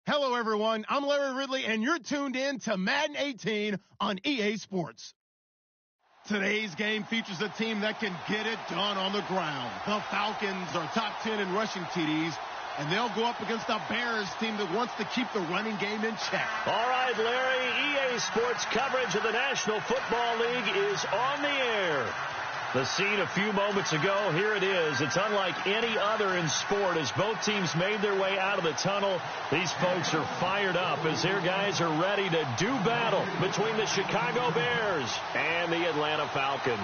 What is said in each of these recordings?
Hello, everyone. I'm Larry Ridley, and you're tuned in to Madden 18 on EA Sports. Today's game features a team that can get it done on the ground. The Falcons are top 10 in rushing TDs, and they'll go up against the Bears team that wants to keep the running game in check. All right, Larry, EA Sports coverage of the National Football League is on the air. The scene a few moments ago, here it is. It's unlike any other in sport. As both teams made their way out of the tunnel, these folks are fired up as their guys are ready to do battle between the Chicago Bears and the Atlanta Falcons.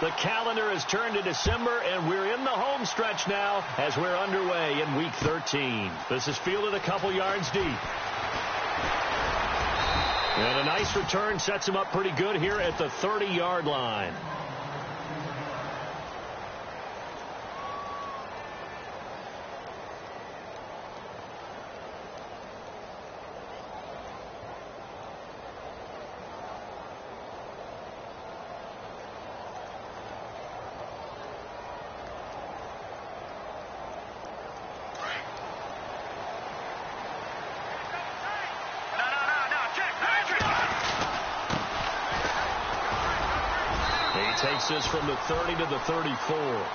The calendar has turned to December, and we're in the home stretch now as we're underway in Week 13. This is fielded a couple yards deep. And a nice return sets him up pretty good here at the 30-yard line. Takes this from the 30 to the 34.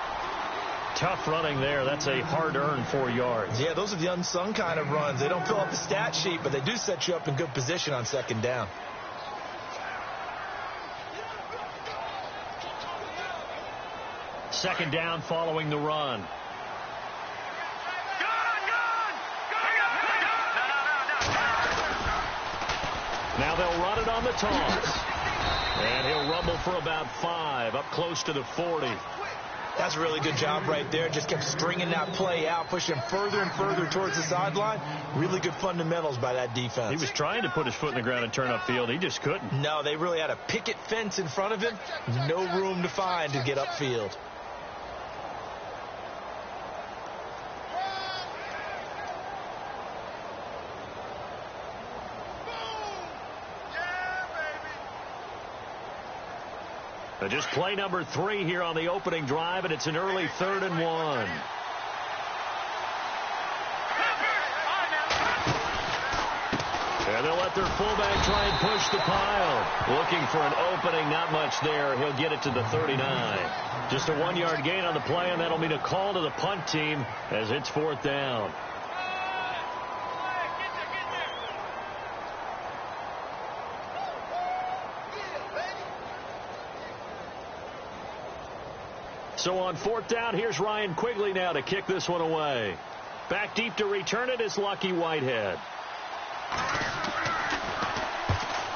Tough running there. That's a hard-earned 4 yards. Yeah, those are the unsung kind of runs. They don't fill up the stat sheet, but they do set you up in good position on second down. Second down following the run. Now they'll run it on the toss. And he'll rumble for about 5, up close to the 40. That's a really good job right there. Just kept stringing that play out, pushing further and further towards the sideline. Really good fundamentals by that defense. He was trying to put his foot in the ground and turn upfield. He just couldn't. No, they really had a picket fence in front of him. No room to find to get upfield. Just play number 3 here on the opening drive, and it's an early 3rd and 1. And they'll let their fullback try and push the pile. Looking for an opening, not much there. He'll get it to the 39. Just a 1-yard gain on the play, and that'll mean a call to the punt team as it's 4th down. So on 4th down, here's Ryan Quigley now to kick this one away. Back deep to return it is Lucky Whitehead.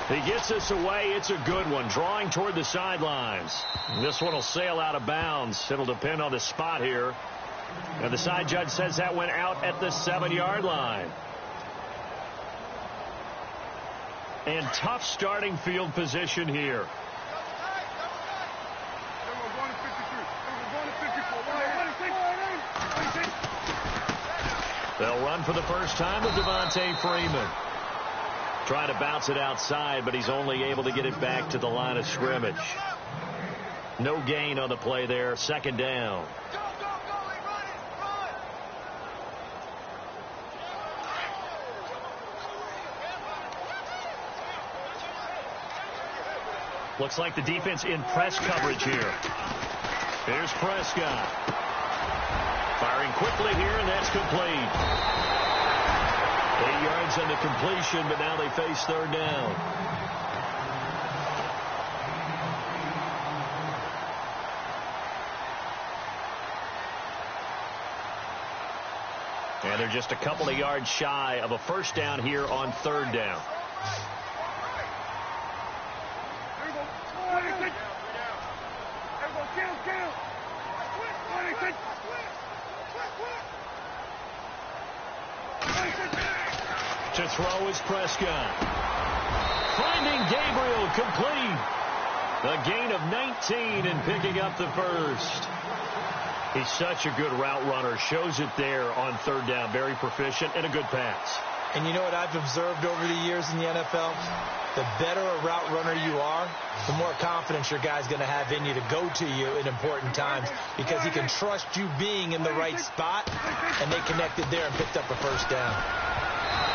He gets this away. It's a good one, drawing toward the sidelines. This one will sail out of bounds. It'll depend on the spot here. And the side judge says that went out at the 7-yard line. And tough starting field position here. They'll run for the first time with Devontae Freeman. Trying to bounce it outside, but he's only able to get it back to the line of scrimmage. No gain on the play there. 2nd down. Looks like the defense in press coverage here. Here's Prescott. Firing quickly here, and that's complete. 8 yards on the completion, but now they face 3rd down. And they're just a couple of yards shy of a 1st down here on 3rd down. To throw is Prescott. Finding Gabriel complete. A gain of 19 and picking up the 1st. He's such a good route runner. Shows it there on 3rd down. Very proficient and a good pass. And you know what I've observed over the years in the NFL? The better a route runner you are, the more confidence your guy's going to have in you to go to you in important times, because he can trust you being in the right spot, and they connected there and picked up a 1st down.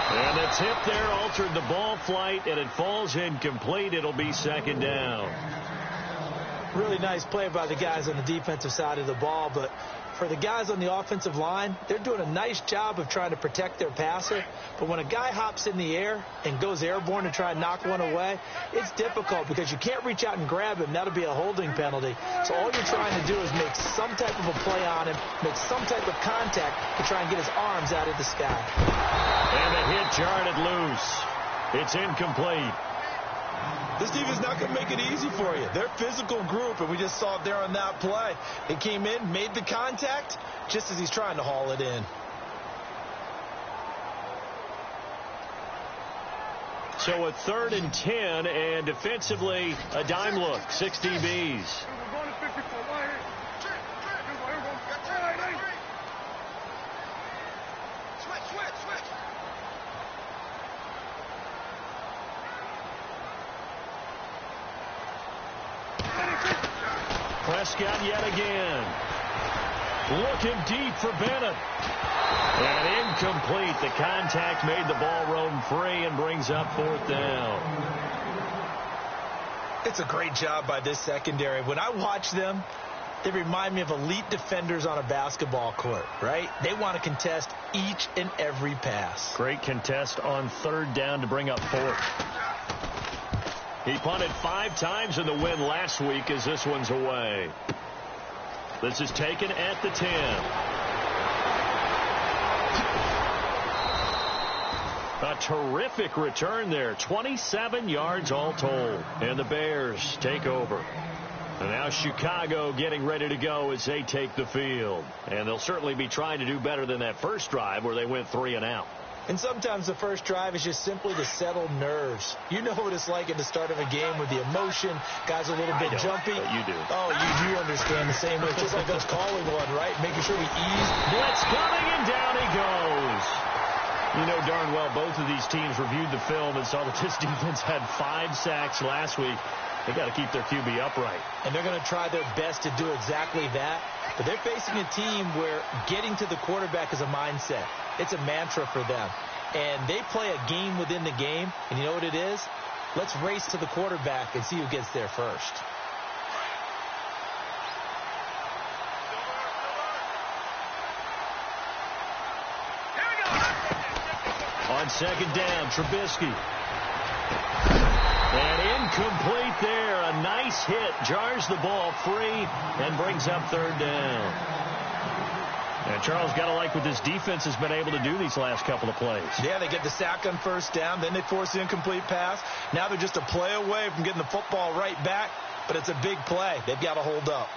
And the tip there altered the ball flight, and it falls incomplete. It'll be second down. Really nice play by the guys on the defensive side of the ball, but for the guys on the offensive line, they're doing a nice job of trying to protect their passer. But when a guy hops in the air and goes airborne to try and knock one away, it's difficult because you can't reach out and grab him. That'll be a holding penalty. So all you're trying to do is make some type of a play on him, make some type of contact to try and get his arms out of the sky. And the hit jarred it loose. It's incomplete. This defense is not going to make it easy for you. They're a physical group, and we just saw it there on that play. It came in, made the contact, just as he's trying to haul it in. So a 3rd and 10, and defensively, a dime look, 6 DBs. Prescott yet again. Looking deep for Bennett. And incomplete. The contact made the ball roam free and brings up 4th down. It's a great job by this secondary. When I watch them, they remind me of elite defenders on a basketball court, right? They want to contest each and every pass. Great contest on 3rd down to bring up 4th. He punted 5 times in the win last week as this one's away. This is taken at the 10. A terrific return there. 27 yards all told. And the Bears take over. And now Chicago getting ready to go as they take the field. And they'll certainly be trying to do better than that first drive where they went 3 and out. And sometimes the first drive is just simply to settle nerves. You know what it's like at the start of a game with the emotion. Guys are a little bit jumpy. But you do. Oh, you understand the same way. It's just like us calling one, right? Making sure we ease. Blitz coming, and down he goes. You know darn well both of these teams reviewed the film and saw that this defense had 5 sacks last week. They got to keep their QB upright. And they're going to try their best to do exactly that. But they're facing a team where getting to the quarterback is a mindset. It's a mantra for them. And they play a game within the game. And you know what it is? Let's race to the quarterback and see who gets there first. On 2nd down, Trubisky. And incomplete there. A nice hit. Jars the ball free and brings up 3rd down. And Charles, got to like what this defense has been able to do these last couple of plays. Yeah, they get the sack on 1st down. Then they force the incomplete pass. Now they're just a play away from getting the football right back. But it's a big play. They've got to hold up.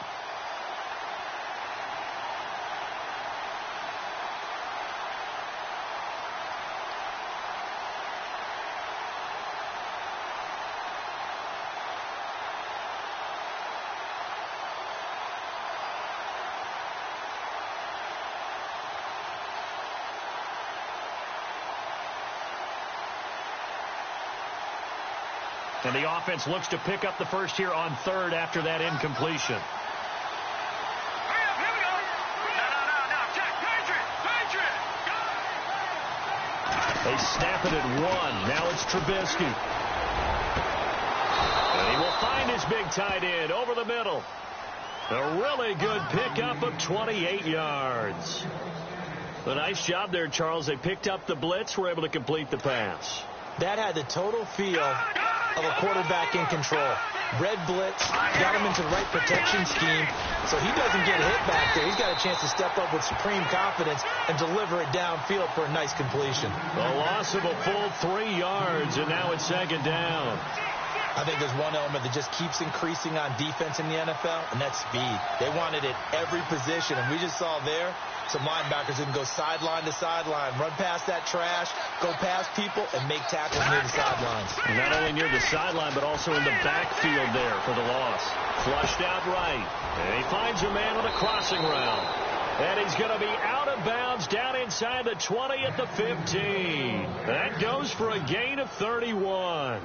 And the offense looks to pick up the first here on 3rd after that incompletion. They snap it at 1. Now it's Trubisky. And he will find his big tight end over the middle. A really good pickup of 28 yards. A nice job there, Charles. They picked up the blitz, were able to complete the pass. That had the total feel of a quarterback in control. Red blitz, got him into the right protection scheme, so he doesn't get hit back there. He's got a chance to step up with supreme confidence and deliver it downfield for a nice completion. A loss of a full 3 yards, and now it's 2nd down. I think there's one element that just keeps increasing on defense in the NFL, and that's speed. They want it at every position, and we just saw there some linebackers who can go sideline to sideline, run past that trash, go past people, and make tackles near the sidelines. And not only near the sideline, but also in the backfield there for the loss. Flushed out right, and he finds a man with a crossing route. And he's going to be out of bounds down inside the 20 at the 15. That goes for a gain of 31.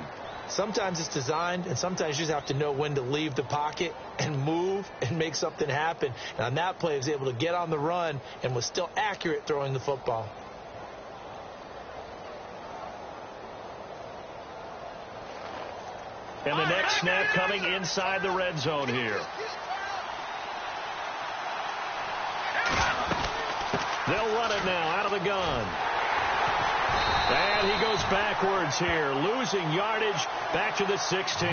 Sometimes it's designed, and sometimes you just have to know when to leave the pocket and move and make something happen. And on that play, he was able to get on the run and was still accurate throwing the football. And the next snap coming inside the red zone here. They'll run it now out of the gun. And he goes backwards here, losing yardage back to the 16.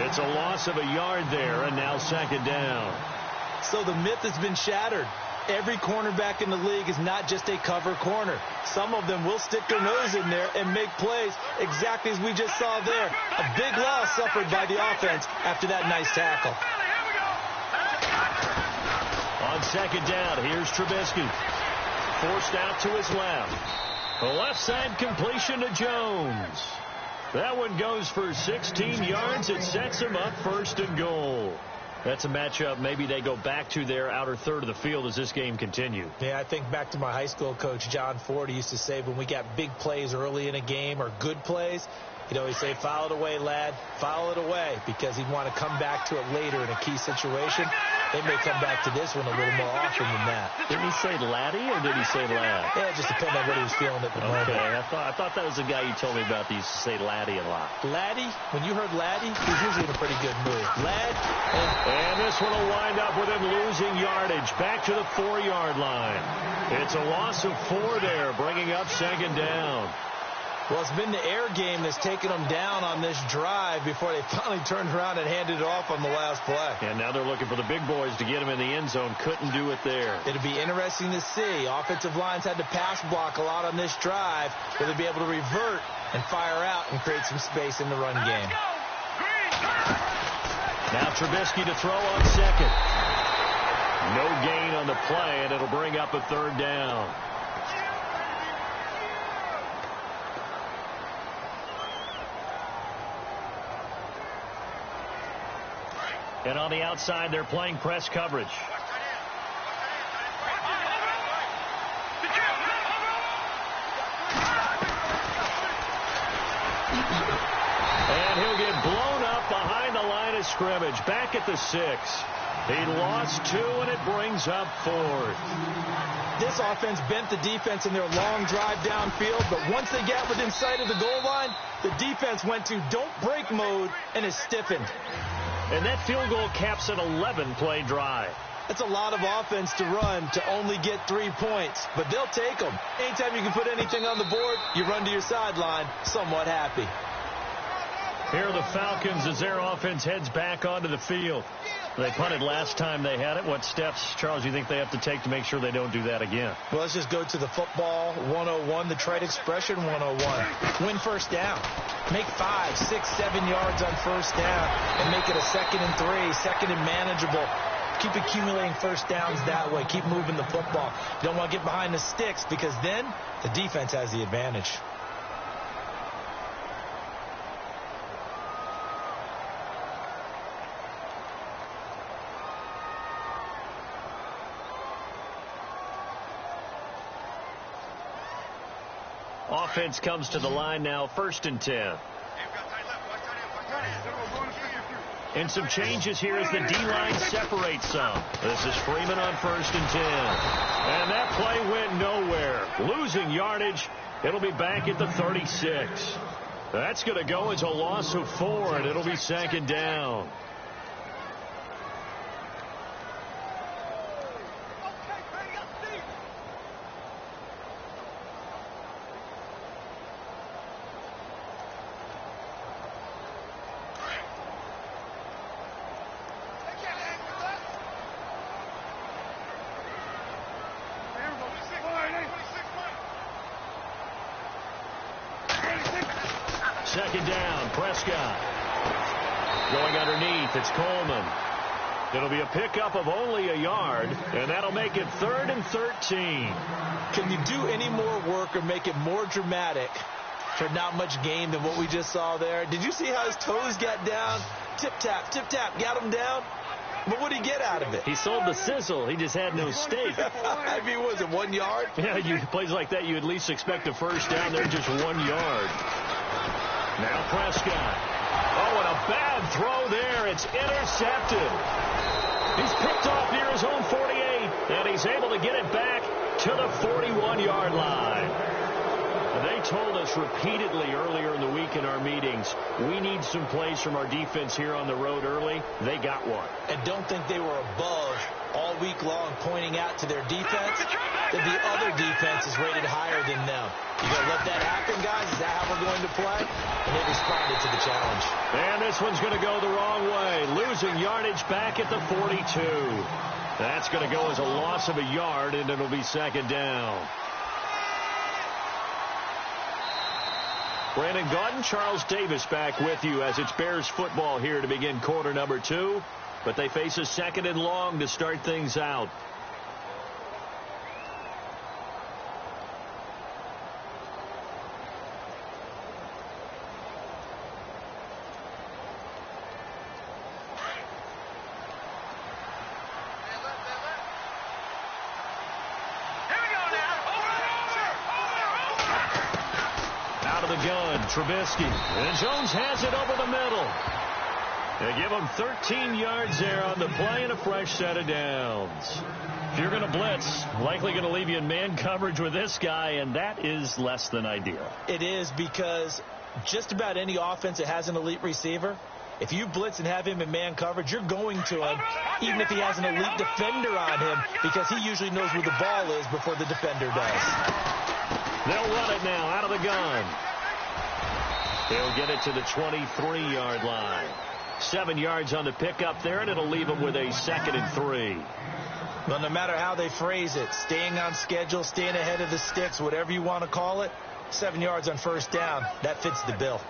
It's a loss of a yard there, and now second down. So the myth has been shattered. Every cornerback in the league is not just a cover corner. Some of them will stick their nose in there and make plays exactly as we just saw there. A big loss suffered by the offense after that nice tackle. On second down, here's Trubisky. Forced out to his left. The left side completion to Jones. That one goes for 16 yards. It sets him up first and goal. That's a matchup maybe they go back to their outer third of the field as this game continues. Yeah, I think back to my high school coach, John Ford. He used to say when we got big plays early in a game or good plays, he'd always say, foul it away, lad, foul it away, because he'd want to come back to it later in a key situation. They may come back to this one a little more often than that. Didn't he say laddie or did he say lad? Yeah, it just depended on what he was feeling at the moment. Okay, I thought that was the guy you told me about that used to say laddie a lot. Laddie, when you heard laddie, he was usually in a pretty good mood. Lad. And this one will wind up with him losing yardage back to the 4-yard line. It's a loss of 4 there, bringing up second down. Well, it's been the air game that's taken them down on this drive before they finally turned around and handed it off on the last play. And now they're looking for the big boys to get him in the end zone. Couldn't do it there. It'll be interesting to see. Offensive lines had to pass block a lot on this drive. Will they be able to revert and fire out and create some space in the run game? Now Trubisky to throw on second. No gain on the play, and it'll bring up a third down. And on the outside, they're playing press coverage. And he'll get blown up behind the line of scrimmage. Back at the 6. He lost 2, and it brings up 4th. This offense bent the defense in their long drive downfield, but once they got within sight of the goal line, the defense went to don't break mode and is stiffened. And that field goal caps an 11-play drive. That's a lot of offense to run to only get 3 points, but they'll take them. Anytime you can put anything on the board, you run to your sideline somewhat happy. Here are the Falcons as their offense heads back onto the field. They punted last time they had it. What steps, Charles, do you think they have to take to make sure they don't do that again? Well, let's just go to the football 101, the trade expression 101. Win first down. Make 5, 6, 7 yards on first down and make it a 2nd and 3, second and manageable. Keep accumulating first downs that way. Keep moving the football. You don't want to get behind the sticks because then the defense has the advantage. Offense comes to the line now, 1st and 10. And some changes here as the D-line separates some. This is Freeman on 1st and 10. And that play went nowhere. Losing yardage. It'll be back at the 36. That's going to go as a loss of 4, and it'll be second down. Second down, Prescott. Going underneath, it's Coleman. It'll be a pickup of only a yard, and that'll make it 3rd and 13. Can you do any more work or make it more dramatic for not much gain than what we just saw there? Did you see how his toes got down? Tip-tap, got him down. But what did he get out of it? He sold the sizzle. He just had no steak. I mean, was it 1 yard? Yeah, plays like that, you at least expect a first down. They're just 1 yard. Now Prescott. Oh, and a bad throw there. It's intercepted. He's picked off near his own 48, and he's able to get it back to the 41-yard line. They told us repeatedly earlier in the week in our meetings, we need some plays from our defense here on the road early. They got one. And don't think they were above all week long pointing out to their defense that the other defense is rated higher than them. You going to let that happen, guys? Is that how we're going to play? And they responded to the challenge. And this one's going to go the wrong way. Losing yardage back at the 42. That's going to go as a loss of a yard, and it'll be second down. Brandon Gaudin, Charles Davis back with you as it's Bears football here to begin quarter number 2. But they face a second and long to start things out. Out of the gun, Trubisky. And Jones has it over the middle. They give him 13 yards there on the play and a fresh set of downs. If you're going to blitz, likely going to leave you in man coverage with this guy, and that is less than ideal. It is, because just about any offense that has an elite receiver, if you blitz and have him in man coverage, you're going to him, even if he has an elite defender on him, because he usually knows where the ball is before the defender does. They'll run it now out of the gun. They'll get it to the 23-yard line. 7 yards on the pickup there, and it'll leave them with a 2nd and 3. Well, no matter how they phrase it, staying on schedule, staying ahead of the sticks, whatever you want to call it, 7 yards on first down, that fits the bill.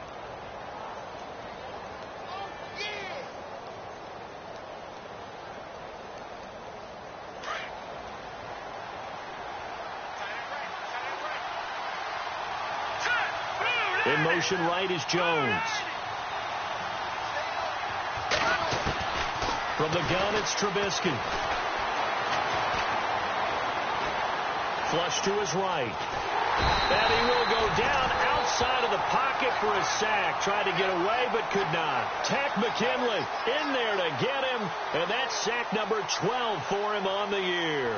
In motion right is Jones. From the gun, it's Trubisky. Flush to his right. And he will go down outside of the pocket for a sack. Tried to get away, but could not. Takk McKinley in there to get him, and that's sack number 12 for him on the year.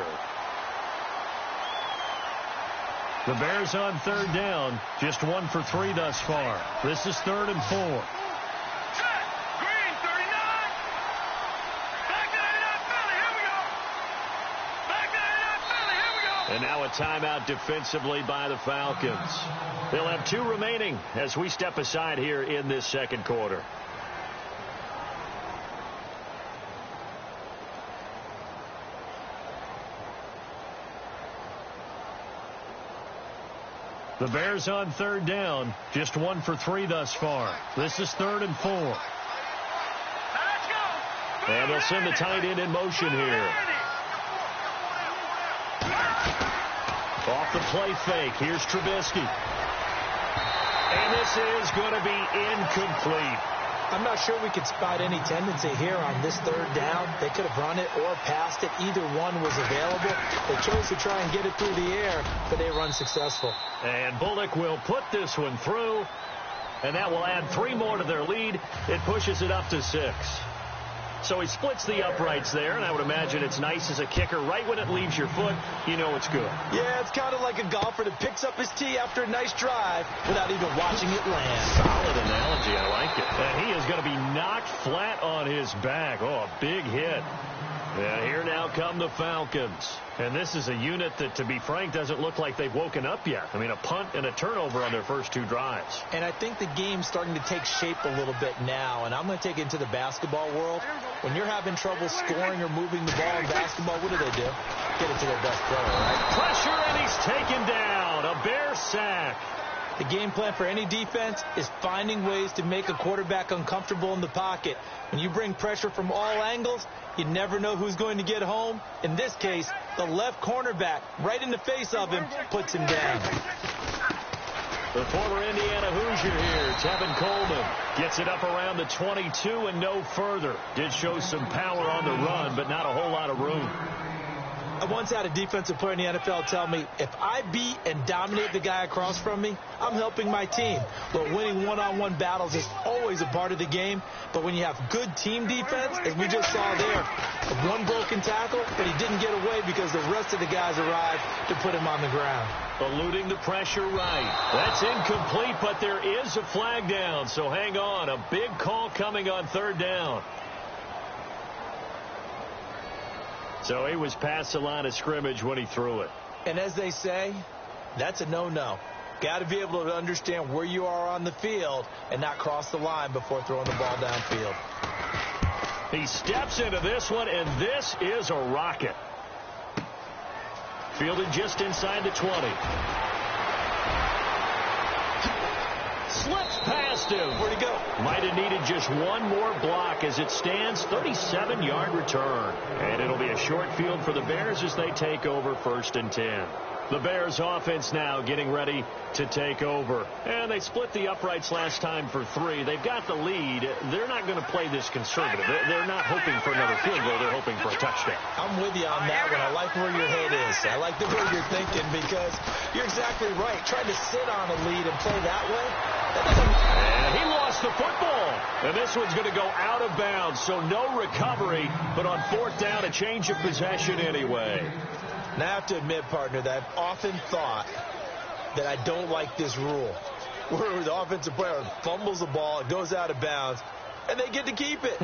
The Bears on third down, just 1 for 3 thus far. This is 3rd and 4. And now a timeout defensively by the Falcons. They'll have 2 remaining as we step aside here in this second quarter. The Bears on third down, just 1 for 3 thus far. This is 3rd and 4. And they'll send the tight end in motion here. Off the play fake, here's Trubisky. And this is going to be incomplete. I'm not sure we could spot any tendency here on this third down. They could have run it or passed it. Either one was available. They chose to try and get it through the air, but they were unsuccessful. And Bullock will put this one through, and that will add 3 more to their lead. It pushes it up to 6. So he splits the uprights there, and I would imagine it's nice as a kicker. Right when it leaves your foot, you know it's good. Yeah, it's kind of like a golfer that picks up his tee after a nice drive without even watching it land. Solid analogy. I like it. And he is going to be knocked flat on his back. Oh, a big hit. And here now come the Falcons. And this is a unit that, to be frank, doesn't look like they've woken up yet. I mean, a punt and a turnover on their first 2 drives. And I think the game's starting to take shape a little bit now. And I'm going to take it into the basketball world. When you're having trouble scoring or moving the ball in basketball, what do? Get it to their best player, right? Pressure, and he's taken down. A Bear sack. The game plan for any defense is finding ways to make a quarterback uncomfortable in the pocket. When you bring pressure from all angles, you never know who's going to get home. In this case, the left cornerback, right in the face of him, puts him down. The former Indiana Hoosier here, Tevin Coleman, gets it up around the 22 and no further. Did show some power on the run, but not a whole lot of room. I once had a defensive player in the NFL tell me, if I beat and dominate the guy across from me, I'm helping my team. Well, winning one-on-one battles is always a part of the game, but when you have good team defense, as we just saw there, one broken tackle, but he didn't get away because the rest of the guys arrived to put him on the ground. Eluding the pressure right. That's incomplete, but there is a flag down, so hang on. A big call coming on third down. So he was past the line of scrimmage when he threw it. And as they say, that's a no-no. Got to be able to understand where you are on the field and not cross the line before throwing the ball downfield. He steps into this one, and this is a rocket. Fielded just inside the 20. Slips past him. Where'd he go? Might have needed just one more block as it stands. 37-yard return. And it'll be a short field for the Bears as they take over 1st and 10. The Bears offense now getting ready to take over. And they split the uprights last time for 3. They've got the lead. They're not going to play this conservative. They're not hoping for another field goal. They're hoping for a touchdown. I'm with you on that one. I like where your head is. I like the way you're thinking because you're exactly right. Trying to sit on a lead and play that way, and he lost the football. And this one's going to go out of bounds, so no recovery. But on 4th down, a change of possession anyway. And I have to admit, partner, that I've often thought that I don't like this rule, where the offensive player fumbles the ball, it goes out of bounds, and they get to keep it.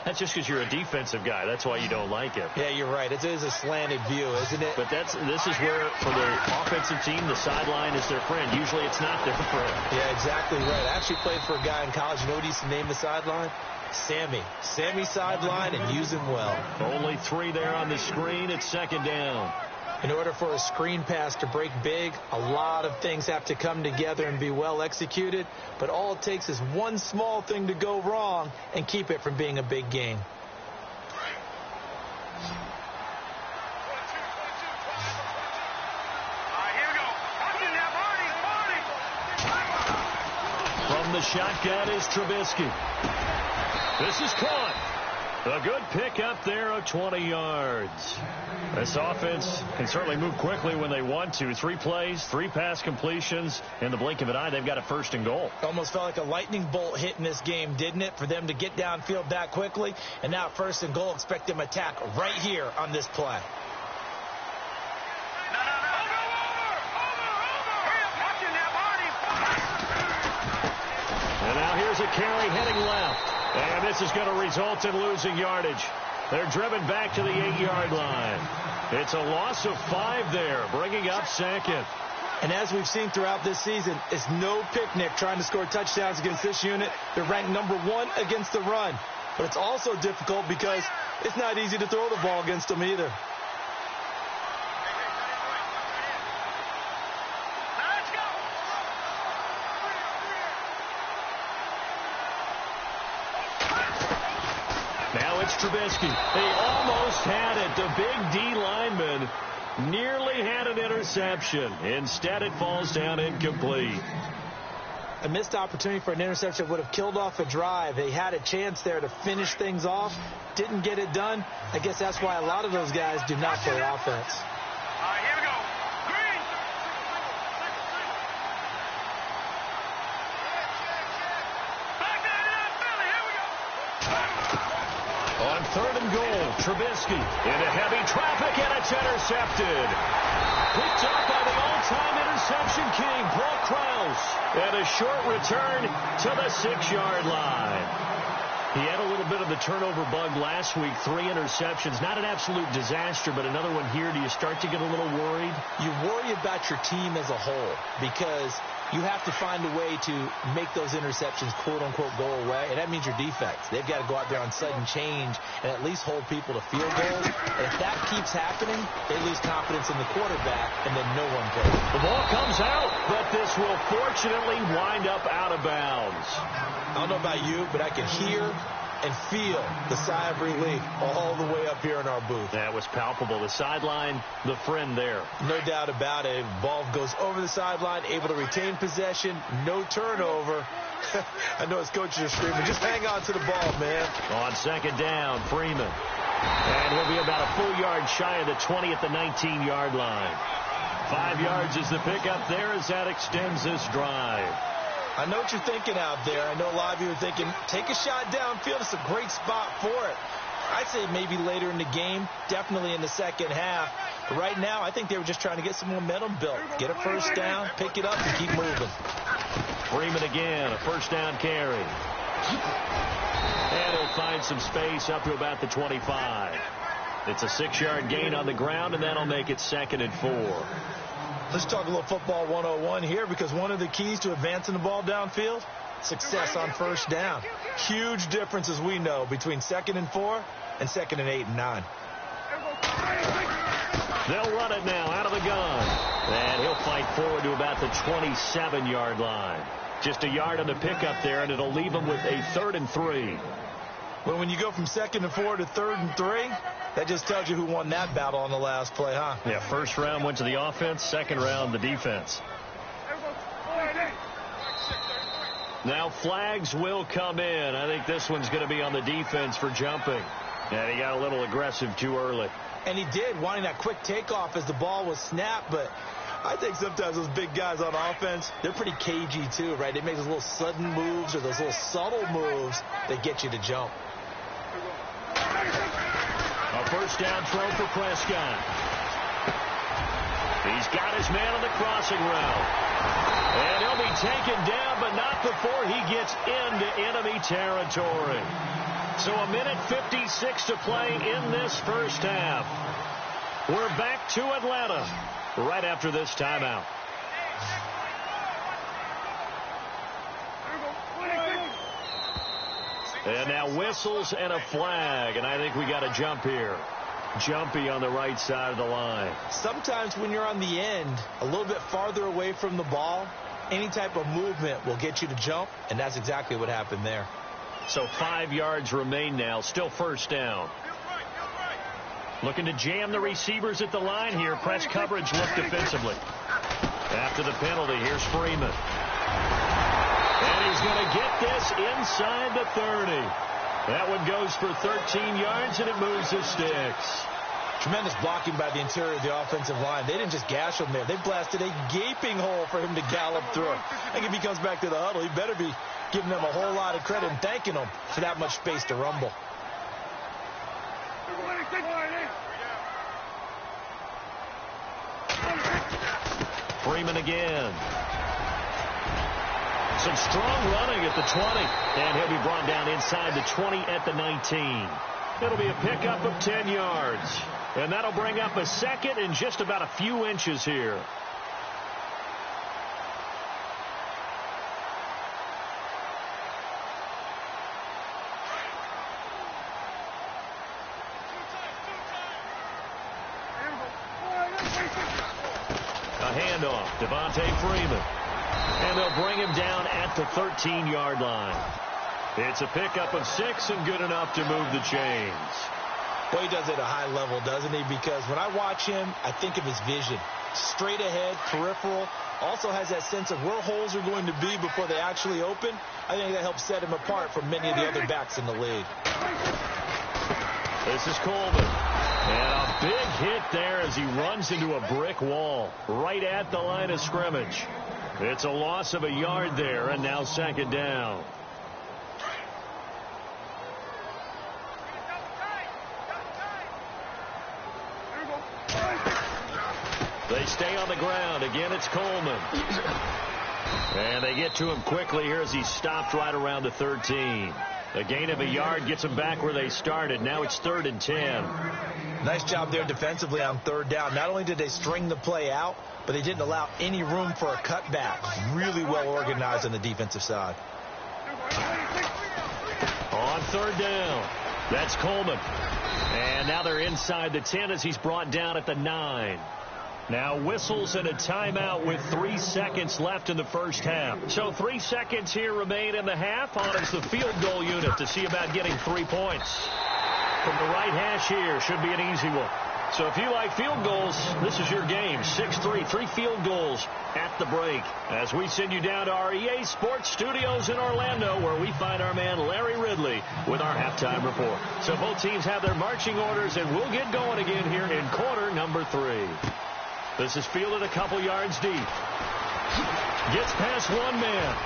That's just because you're a defensive guy. That's why you don't like it. Yeah, you're right. It is a slanted view, isn't it? But this is where, for the offensive team, the sideline is their friend. Usually it's not their friend. Yeah, exactly right. I actually played for a guy in college. You know what he used to name the sideline? Sammy. Sammy sideline, and use him well. Only 3 there on the screen. It's 2nd down. In order for a screen pass to break big, a lot of things have to come together and be well executed. But all it takes is one small thing to go wrong and keep it from being a big gain. From the shotgun is Trubisky. This is caught. A good pickup there of 20 yards. This offense can certainly move quickly when they want to. 3 plays, 3 pass completions. In the blink of an eye, they've got a 1st and goal. Almost felt like a lightning bolt hit in this game, didn't it? For them to get downfield that quickly. And now 1st and goal, expect them to attack right here on this play. And now here's a carry heading left. And this is going to result in losing yardage. They're driven back to the 8-yard line. It's a loss of 5 there, bringing up 2nd. And as we've seen throughout this season, it's no picnic trying to score touchdowns against this unit. They're ranked number 1 against the run. But it's also difficult because it's not easy to throw the ball against them either. Now it's Trubisky. They almost had it. The big D lineman nearly had an interception. Instead, it falls down incomplete. A missed opportunity for an interception would have killed off a drive. They had a chance there to finish things off. Didn't get it done. I guess that's why a lot of those guys do not play offense. Here we go. Green. Back there in Philly. Here we go. On 3rd and goal, Trubisky into heavy traffic, and it's intercepted. Picked up by the all-time interception king, Paul Krause. And a short return to the 6-yard line. He had a little bit of the turnover bug last week, 3 interceptions. Not an absolute disaster, but another one here. Do you start to get a little worried? You worry about your team as a whole because you have to find a way to make those interceptions, quote-unquote, go away, and that means your defense. They've got to go out there on sudden change and at least hold people to field goals. And if that keeps happening, they lose confidence in the quarterback, and then no one plays. The ball comes out, but this will fortunately wind up out of bounds. I don't know about you, but I can hear and feel the sigh of relief all the way up here in our booth. That was palpable. The sideline, the friend there. No doubt about it. Ball goes over the sideline, able to retain possession, no turnover. I know his coaches are screaming, just hang on to the ball, man. On 2nd down, Freeman. And he'll be about a full yard shy of the 20 at the 19-yard line. 5 yards is the pickup there as that extends this drive. I know what you're thinking out there. I know a lot of you are thinking, take a shot downfield. It's a great spot for it. I'd say maybe later in the game, definitely in the second half. But right now, I think they were just trying to get some momentum built. Get a first down, pick it up, and keep moving. Freeman again, a first down carry. And he'll find some space up to about the 25. It's a 6-yard gain on the ground, and that'll make it 2nd and 4. Let's talk a little football 101 here, because one of the keys to advancing the ball downfield, success on first down. Huge difference, as we know, between 2nd and 4 and 2nd and 8 and 9. They'll run it now out of the gun. And he'll fight forward to about the 27-yard line. Just a yard on the pickup there, and it'll leave him with a 3rd and 3. Well, when you go from 2nd and 4 to 3rd and 3, that just tells you who won that battle on the last play, huh? Yeah, first round went to the offense, second round the defense. Now flags will come in. I think this one's going to be on the defense for jumping. And he got a little aggressive too early. And he did, wanting that quick takeoff as the ball was snapped. But I think sometimes those big guys on offense, they're pretty cagey too, right? They make those little sudden moves or those little subtle moves that get you to jump. A first down throw for Prescott. He's got his man on the crossing route. And he'll be taken down, but not before he gets into enemy territory. So a minute 56 to play in this first half. We're back to Atlanta right after this timeout. And now whistles and a flag, and I think we got a jump here. Jumpy on the right side of the line. Sometimes when you're on the end, a little bit farther away from the ball, any type of movement will get you to jump, and that's exactly what happened there. So 5 yards remain now, still first down. Looking to jam the receivers at the line here. Press coverage look defensively. After the penalty, here's Freeman. And he's going to get this inside the 30. That one goes for 13 yards, and it moves the sticks. Tremendous blocking by the interior of the offensive line. They didn't just gash him there. They blasted a gaping hole for him to gallop through. I think if he comes back to the huddle, he better be giving them a whole lot of credit and thanking them for that much space to rumble. Freeman again. Some strong running at the 20. And he'll be brought down inside the 20 at the 19. It'll be a pickup of 10 yards. And that'll bring up a 2nd and just about a few inches here. A handoff, Devontae Freeman. And they'll bring him down at the 13-yard line. It's a pickup of 6 and good enough to move the chains. Well, he does it at a high level, doesn't he? Because when I watch him, I think of his vision. Straight ahead, peripheral. Also has that sense of where holes are going to be before they actually open. I think that helps set him apart from many of the other backs in the league. This is Coleman. And a big hit there as he runs into a brick wall right at the line of scrimmage. It's a loss of a yard there, and now 2nd down. They stay on the ground. Again, it's Coleman. And they get to him quickly here as he's stopped right around the 13. A gain of a yard gets them back where they started. Now it's 3rd and 10. Nice job there defensively on 3rd down. Not only did they string the play out, but they didn't allow any room for a cutback. Really well organized on the defensive side. On 3rd down, that's Coleman. And now they're inside the 10 as he's brought down at the 9. Now whistles and a timeout with 3 seconds left in the first half. So 3 seconds here remain in the half. On is the field goal unit to see about getting 3 points. From the right hash here, should be an easy one. So if you like field goals, this is your game. 6-3, 3 field goals at the break. As we send you down to our EA Sports Studios in Orlando, where we find our man Larry Ridley with our halftime report. So both teams have their marching orders, and we'll get going again here in quarter number 3. This is fielded a couple yards deep. Gets past one man.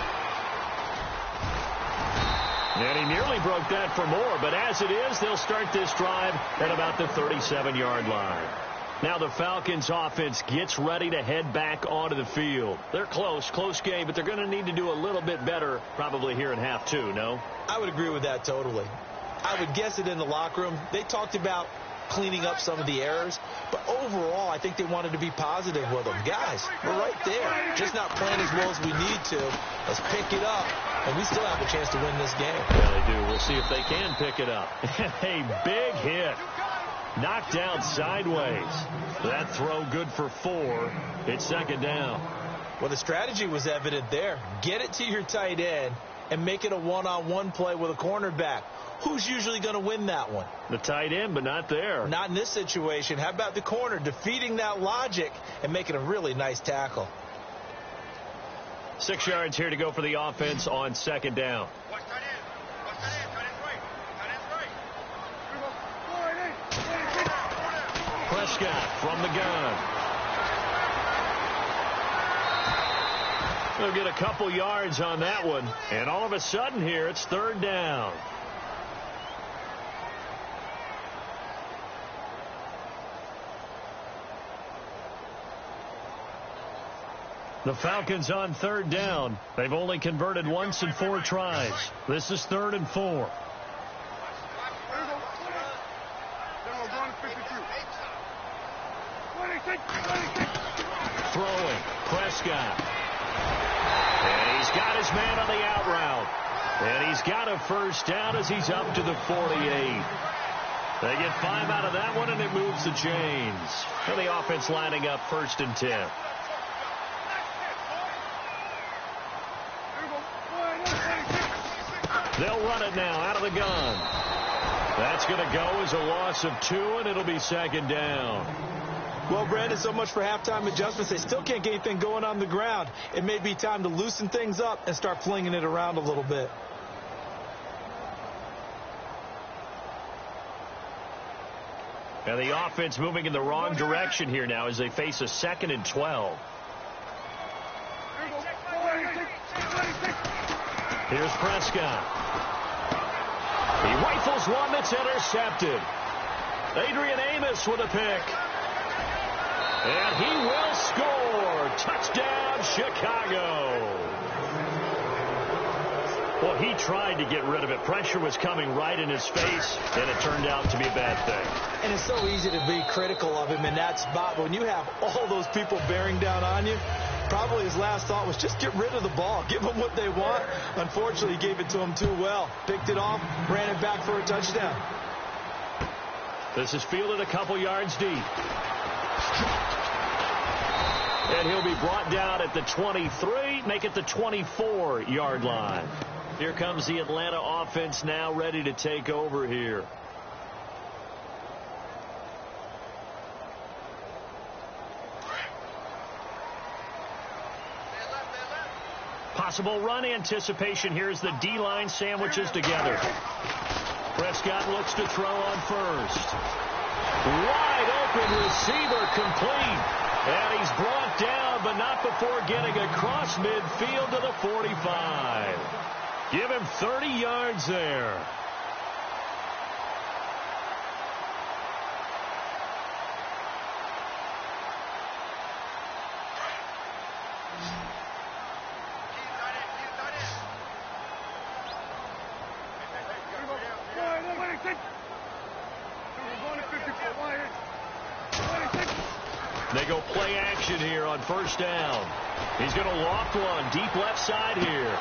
And he nearly broke that for more, but as it is, they'll start this drive at about the 37-yard line. Now the Falcons offense gets ready to head back onto the field. They're close game, but they're going to need to do a little bit better probably here in half 2, no? I would agree with that totally. I would guess it in the locker room. They talked about cleaning up some of the errors, but overall I think they wanted to be positive with them. Guys, we're right there, just not playing as well as we need to. Let's pick it up, and we still have a chance to win this game. Yeah, they do. We'll see if they can pick it up. A big hit, knocked down sideways. That throw good for 4. It's second down. Well, the strategy was evident there. Get it to your tight end and make it a one-on-one play with a cornerback. Who's usually going to win that one? The tight end, but not there. Not in this situation. How about the corner defeating that logic and making a really nice tackle? 6 yards here to go for the offense on second down. Watch tight end. Watch tight end. Tight end's right. Tight end's right. Prescott from the gun. They'll get a couple yards on that one. And all of a sudden here, it's third down. The Falcons on third down. They've only converted once in 4 tries. This is 3rd and 4. Throwing. Prescott. And he's got his man on the out route. And he's got a first down as he's up to the 48. They get 5 out of that one, and it moves the chains. And the offense lining up 1st and 10. They'll run it now out of the gun. That's going to go as a loss of 2, and it'll be second down. Well, Brandon, so much for halftime adjustments. They still can't get anything going on the ground. It may be time to loosen things up and start flinging it around a little bit. And the offense moving in the wrong direction here now as they face a 2nd and 12. Here's Prescott. He rifles one that's intercepted. Adrian Amos with a pick. And he will score. Touchdown, Chicago. Well, he tried to get rid of it. Pressure was coming right in his face, and it turned out to be a bad thing. And it's so easy to be critical of him in that spot. But when you have all those people bearing down on you, probably his last thought was just get rid of the ball. Give them what they want. Unfortunately, he gave it to them too well. Picked it off, ran it back for a touchdown. This is fielded a couple yards deep. And he'll be brought down at the 23, make it the 24-yard line. Here comes the Atlanta offense now ready to take over here. Possible run anticipation here as the D-line sandwiches together. Prescott looks to throw on first. Wide open receiver complete. And he's brought down, but not before getting across midfield to the 45. Give him 30 yards there. They go play action here on first down. He's going to loft one deep left side here.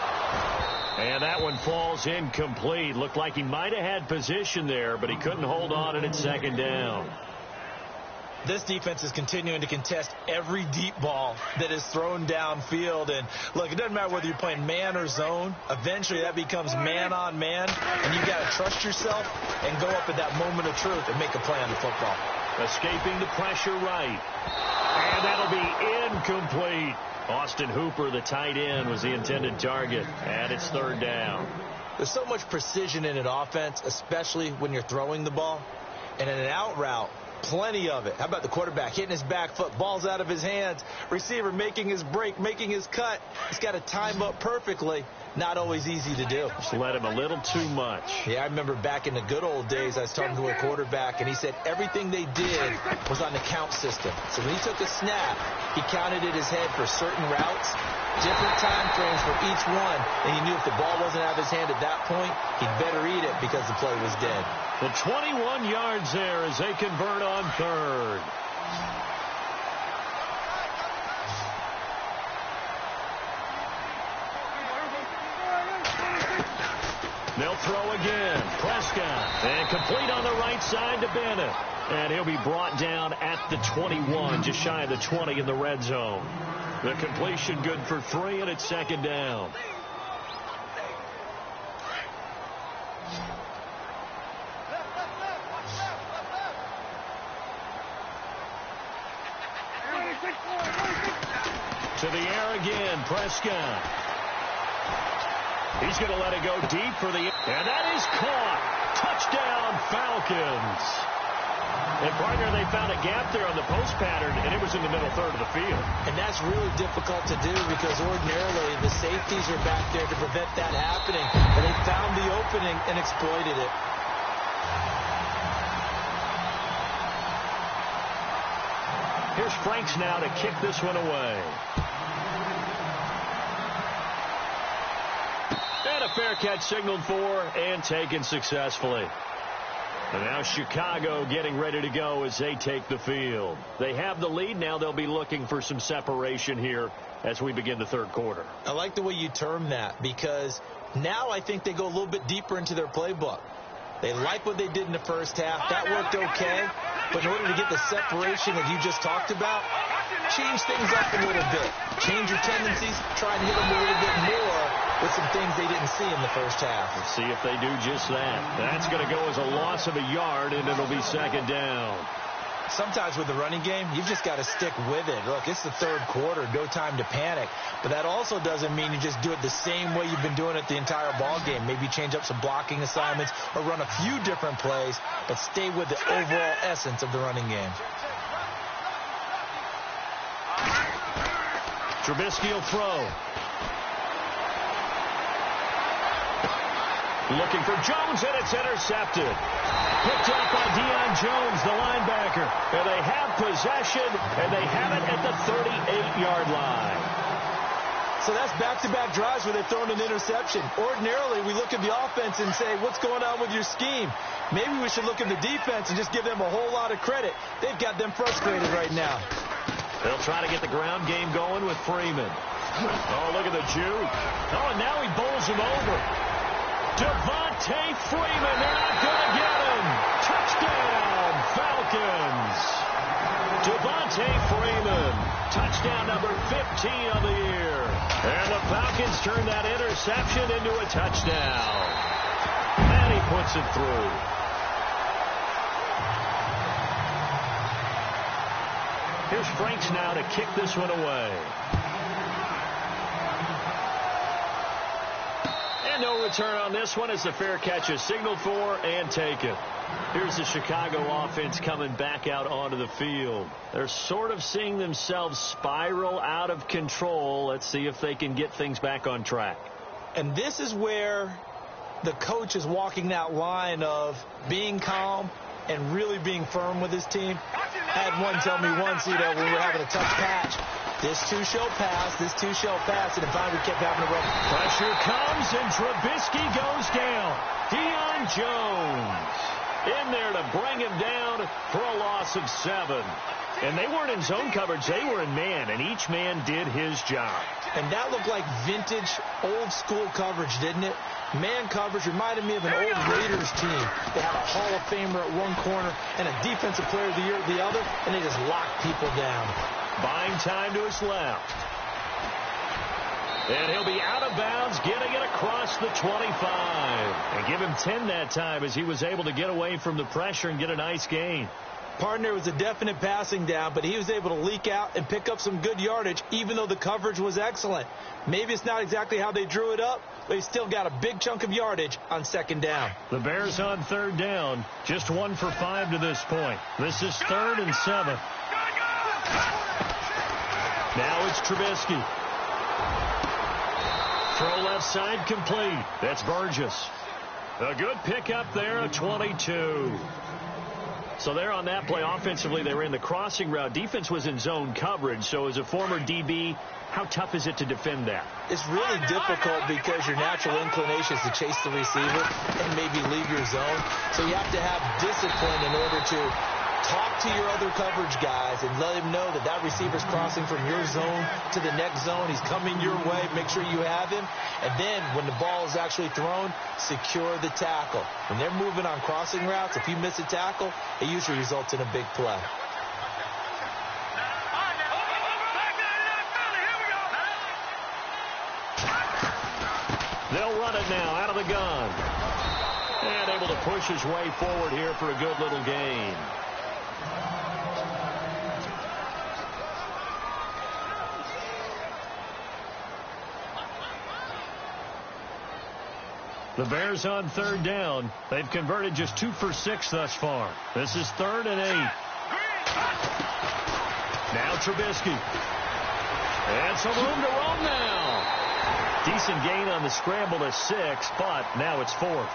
And that one falls incomplete. Looked like he might have had position there, but he couldn't hold on, and it's second down. This defense is continuing to contest every deep ball that is thrown downfield. And, look, it doesn't matter whether you're playing man or zone. Eventually that becomes man on man, and you've got to trust yourself and go up at that moment of truth and make a play on the football. Escaping the pressure right. And that'll be incomplete. Austin Hooper, the tight end, was the intended target. And it's third down. There's so much precision in an offense, especially when you're throwing the ball. And in an out route, plenty of it. How about the quarterback hitting his back foot, ball's out of his hands, receiver making his break, making his cut. He's got to time up perfectly. Not always easy to do. Just let him a little too much. Yeah, I remember back in the good old days, I was talking to a quarterback, and he said everything they did was on the count system. So when he took a snap, he counted in his head for certain routes, different time frames for each one, and he knew if the ball wasn't out of his hand at that point, he'd better eat it because the play was dead. The 21 yards there as they convert on third. They'll throw again. Prescott. And complete on the right side to Bennett. And he'll be brought down at the 21, just shy of the 20 in the red zone. The completion good for 3, and it's second down. To the air again, Prescott. He's going to let it go deep for the... And that is caught. Touchdown, Falcons. And, partner, they found a gap there on the post pattern, and it was in the middle third of the field. And that's really difficult to do because ordinarily the safeties are back there to prevent that happening. And they found the opening and exploited it. Here's Franks now to kick this one away. And a fair catch signaled for and taken successfully. And now Chicago getting ready to go as they take the field. They have the lead. Now they'll be looking for some separation here as we begin the third quarter. I like the way you term that because now I think they go a little bit deeper into their playbook. They like what they did in the first half. That worked okay. But in order to get the separation that you just talked about, change things up a little bit. Change your tendencies. Try and hit them a little bit more with some things they didn't see in the first half. Let's see if they do just that. That's going to go as a loss of a yard, and it'll be second down. Sometimes with the running game, you've just got to stick with it. Look, it's the third quarter. No time to panic. But that also doesn't mean you just do it the same way you've been doing it the entire ball game. Maybe change up some blocking assignments or run a few different plays, but stay with the overall essence of the running game. Trubisky will throw. Looking for Jones, and it's intercepted. Picked up by Deion Jones, the linebacker. And they have possession, and they have it at the 38-yard line. So that's back-to-back drives where they've thrown an interception. Ordinarily, we look at the offense and say, what's going on with your scheme? Maybe we should look at the defense and just give them a whole lot of credit. They've got them frustrated right now. They'll try to get the ground game going with Freeman. Oh, look at the juke. Oh, and now he bowls him over. Devontae Freeman, they're not going to get him. Touchdown, Falcons. Devontae Freeman, touchdown number 15 of the year. And the Falcons turn that interception into a touchdown. And he puts it through. Here's Franks now to kick this one away. And no return on this one as the fair catch is signaled for and taken. Here's the Chicago offense coming back out onto the field. They're sort of seeing themselves spiral out of control. Let's see if they can get things back on track. And this is where the coach is walking that line of being calm and really being firm with his team. I had one tell me once, when we were having a tough patch, this too shall pass, and finally we kept having to run. Pressure comes, and Trubisky goes down. Deion Jones in there to bring him down for a loss of 7. And they weren't in zone coverage, they were in man, and each man did his job. And that looked like vintage, old-school coverage, didn't it? Man coverage reminded me of an old Raiders team. They had a Hall of Famer at one corner and a Defensive Player of the Year at the other, and they just locked people down. Buying time to his left. And he'll be out of bounds, getting it across the 25. And give him 10 that time as he was able to get away from the pressure and get a nice gain. Partner, was a definite passing down, but he was able to leak out and pick up some good yardage, even though the coverage was excellent. Maybe it's not exactly how they drew it up, but he still got a big chunk of yardage on second down. The Bears on third down, just 1 for 5 to this point. This is 3rd and 7. Now it's Trubisky. Throw left side complete. That's Burgess. A good pickup there, a 22. So there on that play, offensively, they ran the crossing route. Defense was in zone coverage. So as a former DB, how tough is it to defend that? It's really difficult because your natural inclination is to chase the receiver and maybe leave your zone. So you have to have discipline in order to talk to your other coverage guys and let him know that that receiver's crossing from your zone to the next zone. He's coming your way. Make sure you have him. And then when the ball is actually thrown, secure the tackle. When they're moving on crossing routes, if you miss a tackle, it usually results in a big play. They'll run it now out of the gun. And able to push his way forward here for a good little gain. The Bears on third down. They've converted just 2 for 6 thus far. This is 3rd and 8. Now Trubisky. And some room to run now. Decent gain on the scramble to 6, but now it's 4th.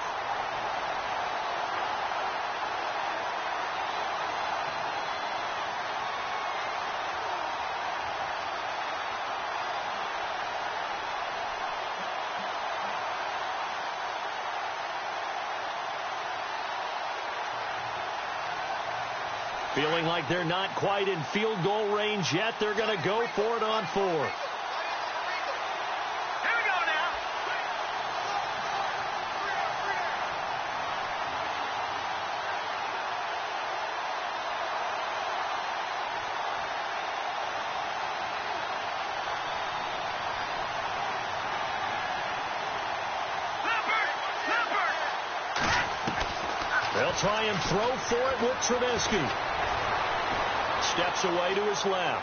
Feeling like they're not quite in field goal range yet. They're going to go for it on 4th. Here we go now. They'll try and throw for it with Trubisky. Steps away to his left.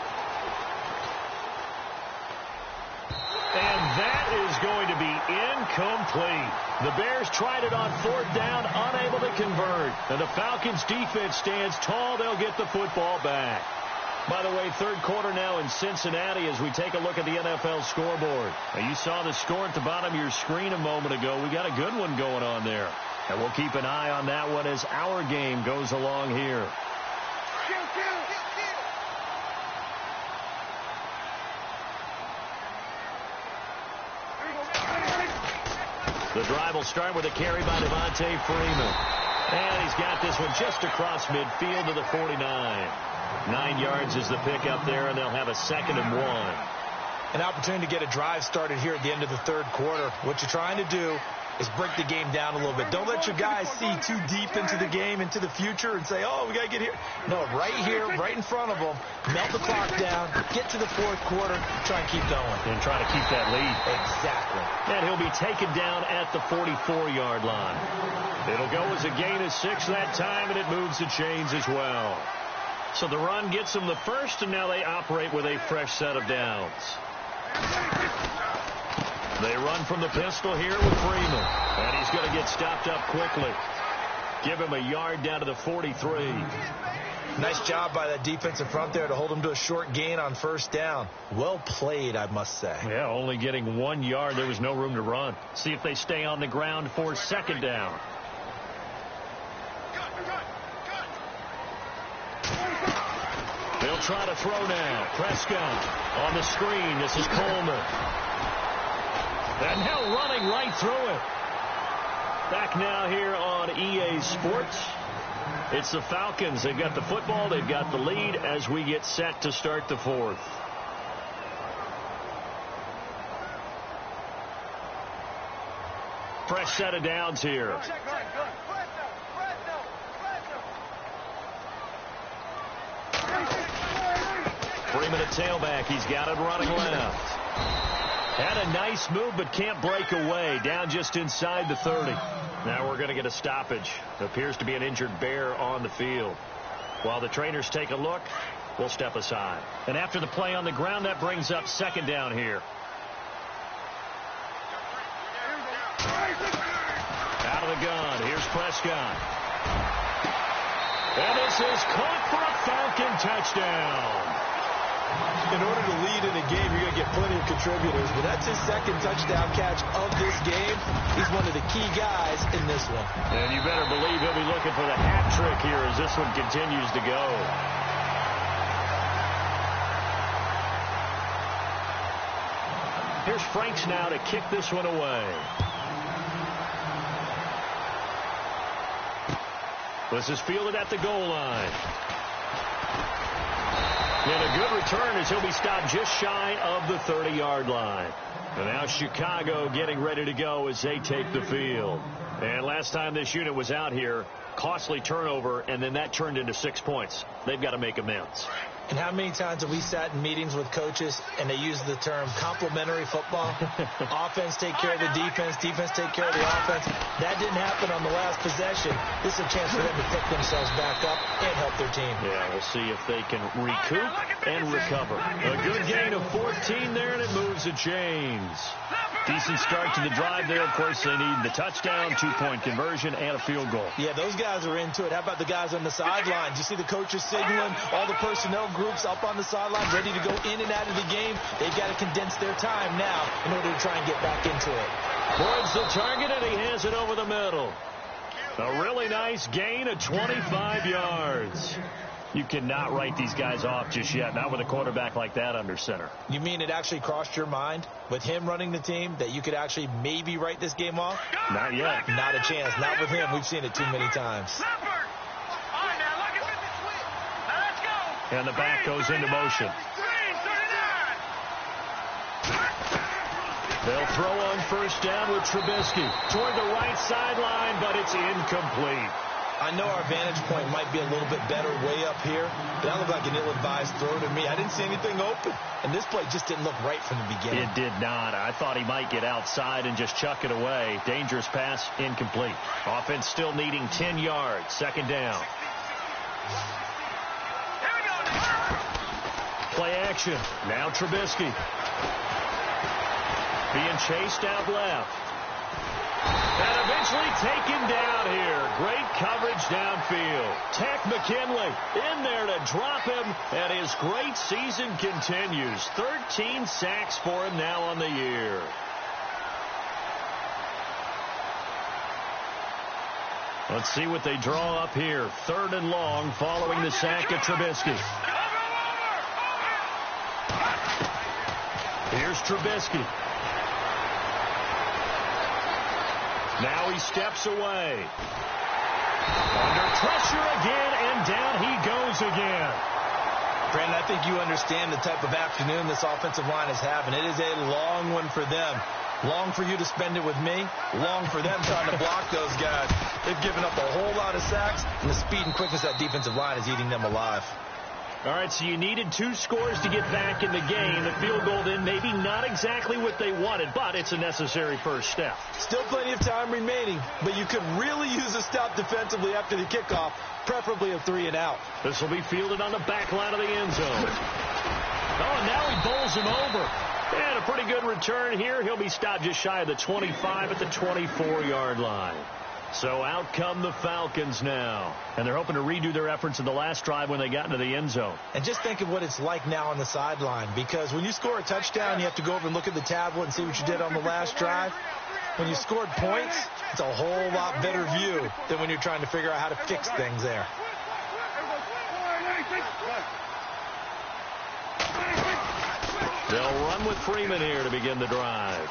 And that is going to be incomplete. The Bears tried it on 4th down, unable to convert. And the Falcons defense stands tall. They'll get the football back. By the way, 3rd quarter now in Cincinnati as we take a look at the NFL scoreboard. Now, you saw the score at the bottom of your screen a moment ago. We got a good one going on there. And we'll keep an eye on that one as our game goes along here. The drive will start with a carry by Devontae Freeman. And he's got this one just across midfield to the 49. 9 yards is the pickup there, and they'll have a 2nd and 1. An opportunity to get a drive started here at the end of the 3rd quarter. What you're trying to do is break the game down a little bit. Don't let your guys see too deep into the game, into the future, and say, oh, we got to get here. No, right here, right in front of them, melt the clock down, get to the 4th quarter, try and keep going. And try to keep that lead. Exactly. And he'll be taken down at the 44-yard line. It'll go as a gain of 6 that time, and it moves the chains as well. So the run gets them the first, and now they operate with a fresh set of downs. They run from the pistol here with Freeman. And he's going to get stopped up quickly. Give him a yard down to the 43. Nice job by that defensive front there to hold him to a short gain on 1st down. Well played, I must say. Yeah, only getting 1 yard. There was no room to run. See if they stay on the ground for 2nd down. They'll try to throw now. Prescott on the screen. This is Coleman. And now running right through it. Back now here on EA Sports. It's the Falcons. They've got the football. They've got the lead as we get set to start the 4th. Fresh set of downs here. Freeman at tailback. He's got it running left. Had a nice move, but can't break away. Down just inside the 30. Now we're going to get a stoppage. Appears to be an injured Bear on the field. While the trainers take a look, we'll step aside. And after the play on the ground, that brings up second down here. Out of the gun, here's Prescott. And this is caught for a Falcon touchdown. In order to lead in a game, you're going to get plenty of contributors, but that's his second touchdown catch of this game. He's one of the key guys in this one. And you better believe he'll be looking for the hat trick here as this one continues to go. Here's Franks now to kick this one away. This is fielded at the goal line. And a good return as he'll be stopped just shy of the 30-yard line. And now Chicago getting ready to go as they take the field. And last time this unit was out here, costly turnover, and then that turned into 6 points. They've got to make amends. And how many times have we sat in meetings with coaches and they use the term complementary football? Offense take care of the defense, defense take care of the offense. That didn't happen on the last possession. This is a chance for them to pick themselves back up and help their team. Yeah, we'll see if they can recoup and recover. A good gain of 14 there, and it moves the chains. Decent start to the drive there. Of course, they need the touchdown, 2-point conversion, and a field goal. Yeah, those guys are into it. How about the guys on the sidelines? You see the coaches signaling, all the personnel groups up on the sideline ready to go in and out of the game. They've got to condense their time now in order to try and get back into it. Towards the target, and he has it over the middle. A really nice gain of 25 yards. You cannot write these guys off just yet, not with a quarterback like that under center. You mean it actually crossed your mind with him running the team that you could actually maybe write this game off? Not yet. Not a chance. Not with him. We've seen it too many times. And the back goes into motion. They'll throw on first down with Trubisky toward the right sideline, but it's incomplete. I know our vantage point might be a little bit better way up here, but that looked like an ill-advised throw to me. I didn't see anything open, and this play just didn't look right from the beginning. It did not. I thought he might get outside and just chuck it away. Dangerous pass, incomplete. Offense still needing 10 yards. Second down. Play action. Now Trubisky. Being chased out left. And eventually taken down here. Great coverage downfield. Tech McKinley in there to drop him, and his great season continues. 13 sacks for him now on the year. Let's see what they draw up here. 3rd and long following the sack of Trubisky. Here's Trubisky. Now he steps away. Under pressure again, and down he goes again. Brandon, I think you understand the type of afternoon this offensive line is having. It is a long one for them. Long for you to spend it with me. Long for them trying to block those guys. They've given up a whole lot of sacks, and the speed and quickness of that defensive line is eating them alive. All right, so you needed 2 scores to get back in the game. The field goal then maybe not exactly what they wanted, but it's a necessary first step. Still plenty of time remaining, but you could really use a stop defensively after the kickoff, preferably a 3 and out. This will be fielded on the back line of the end zone. Oh, and now he bowls him over. And a pretty good return here. He'll be stopped just shy of the 25 at the 24-yard line. So out come the Falcons now. And they're hoping to redo their efforts in the last drive when they got into the end zone. And just think of what it's like now on the sideline. Because when you score a touchdown, you have to go over and look at the tablet and see what you did on the last drive. When you scored points, it's a whole lot better view than when you're trying to figure out how to fix things there. They'll run with Freeman here to begin the drive.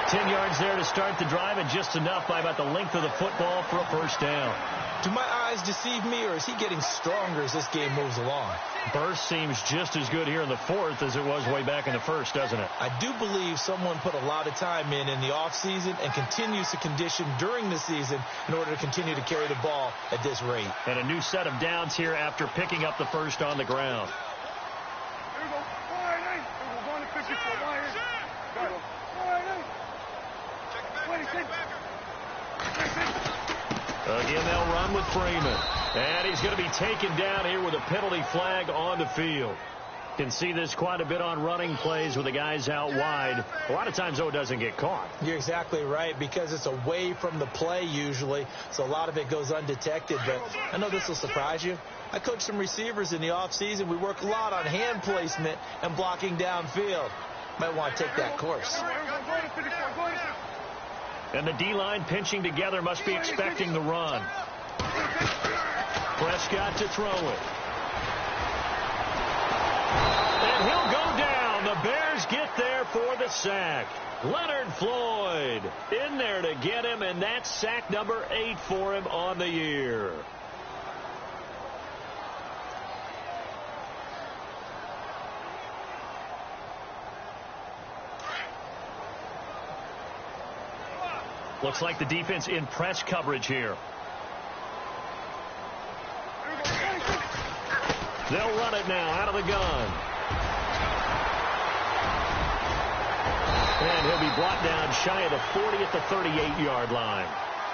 10 yards there to start the drive, and just enough by about the length of the football for a first down. Do my eyes deceive me, or is he getting stronger as this game moves along? Burst seems just as good here in the 4th as it was way back in the 1st, doesn't it? I do believe someone put a lot of time in the offseason and continues to condition during the season in order to continue to carry the ball at this rate. And a new set of downs here after picking up the first on the ground. Here we go. We're going to 54. Go. Again, they'll run with Freeman. And he's going to be taken down here with a penalty flag on the field. Can see this quite a bit on running plays with the guys out wide. A lot of times, though, it doesn't get caught. You're exactly right, because it's away from the play usually, so a lot of it goes undetected. But I know this will surprise you. I coach some receivers in the offseason. We work a lot on hand placement and blocking downfield. Might want to take that course. And the D-line pinching together must be expecting the run. Prescott to throw it. And he'll go down. The Bears get there for the sack. Leonard Floyd in there to get him, and that's sack number 8 for him on the year. Looks like the defense in press coverage here. They'll run it now out of the gun. And he'll be brought down shy of the 40 at the 38-yard line.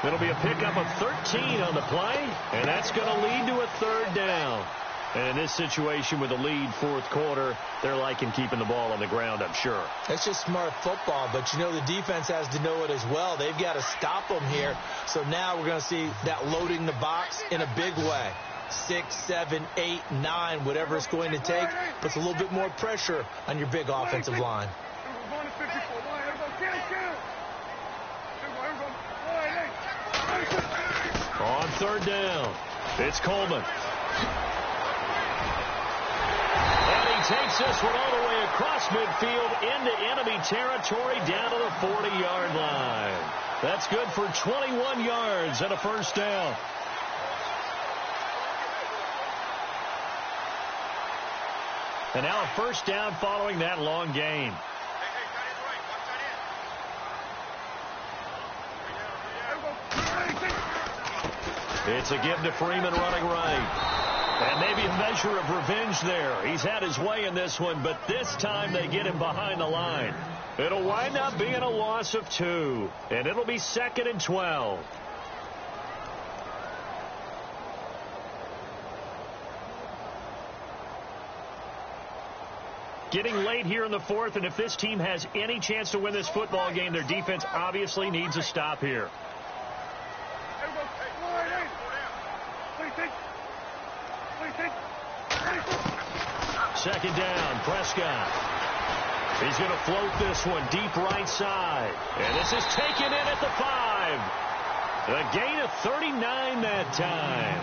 It'll be a pickup of 13 on the play, and that's going to lead to a third down. And in this situation with the lead fourth quarter, they're liking keeping the ball on the ground, I'm sure. That's just smart football, but you know the defense has to know it as well. They've got to stop them here. So now we're going to see that loading the box in a big way. 6, 7, 8, 9, whatever it's going to take, puts a little bit more pressure on your big offensive line. On third down, it's Coleman. And he takes this one all the way across midfield into enemy territory down to the 40-yard line. That's good for 21 yards and a first down. And now a first down following that long gain. It's a give to Freeman running right. And maybe a measure of revenge there. He's had his way in this one, but this time they get him behind the line. It'll wind up being a loss of 2. And it'll be 2nd and 12. Getting late here in the fourth, and if this team has any chance to win this football game, their defense obviously needs a stop here. Second down, Prescott. He's going to float this one deep right side. And this is taken in at the 5. A gain of 39 that time.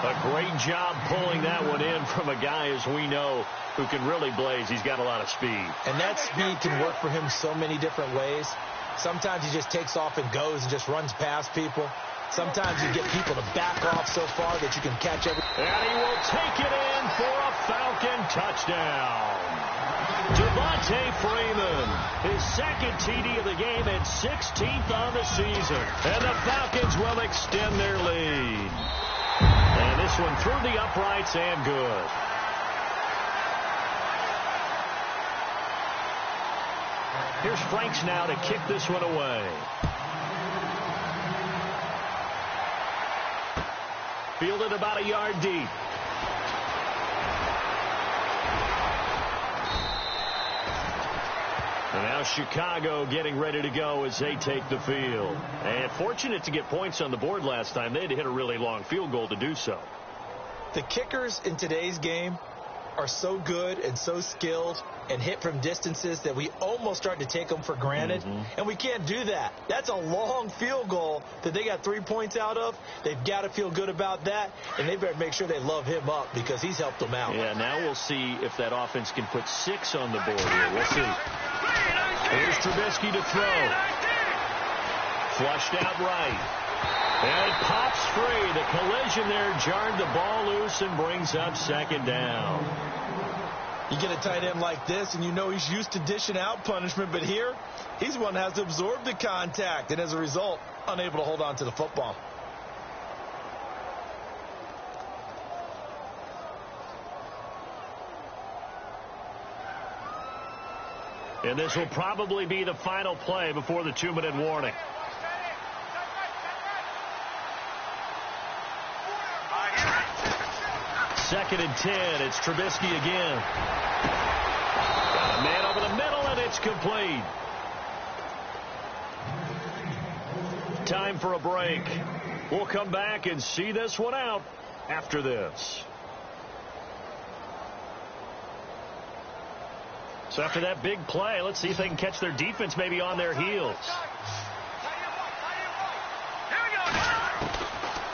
A great job pulling that one in from a guy, as we know, who can really blaze. He's got a lot of speed. And that speed can work for him so many different ways. Sometimes he just takes off and goes and just runs past people. Sometimes you get people to back off so far that you can catch everything. And he will take it in for a Falcon touchdown. Devontae Freeman, his second TD of the game and 16th on the season. And the Falcons will extend their lead. And this one through the uprights and good. Here's Franks now to kick this one away. Fielded about a yard deep. And now Chicago getting ready to go as they take the field. And fortunate to get points on the board last time. They had to hit a really long field goal to do so. The kickers in today's game are so good and so skilled and hit from distances that we almost start to take them for granted. And we can't do that. That's a long field goal that they got 3 points out of. They've got to feel good about that, and they better make sure they love him up because he's helped them out. Yeah, now we'll see if that offense can put 6 on the board here. We'll see. Here's Trubisky to throw. Flushed out right. And it pops free. The collision there jarred the ball loose and brings up second down. You get a tight end like this, and you know he's used to dishing out punishment, but here, he's one that has to absorb the contact, and as a result, unable to hold on to the football. And this will probably be the final play before the 2-minute warning. 2nd and 10. It's Trubisky again. Got a man over the middle, and it's complete. Time for a break. We'll come back and see this one out after this. So after that big play, let's see if they can catch their defense maybe on their heels.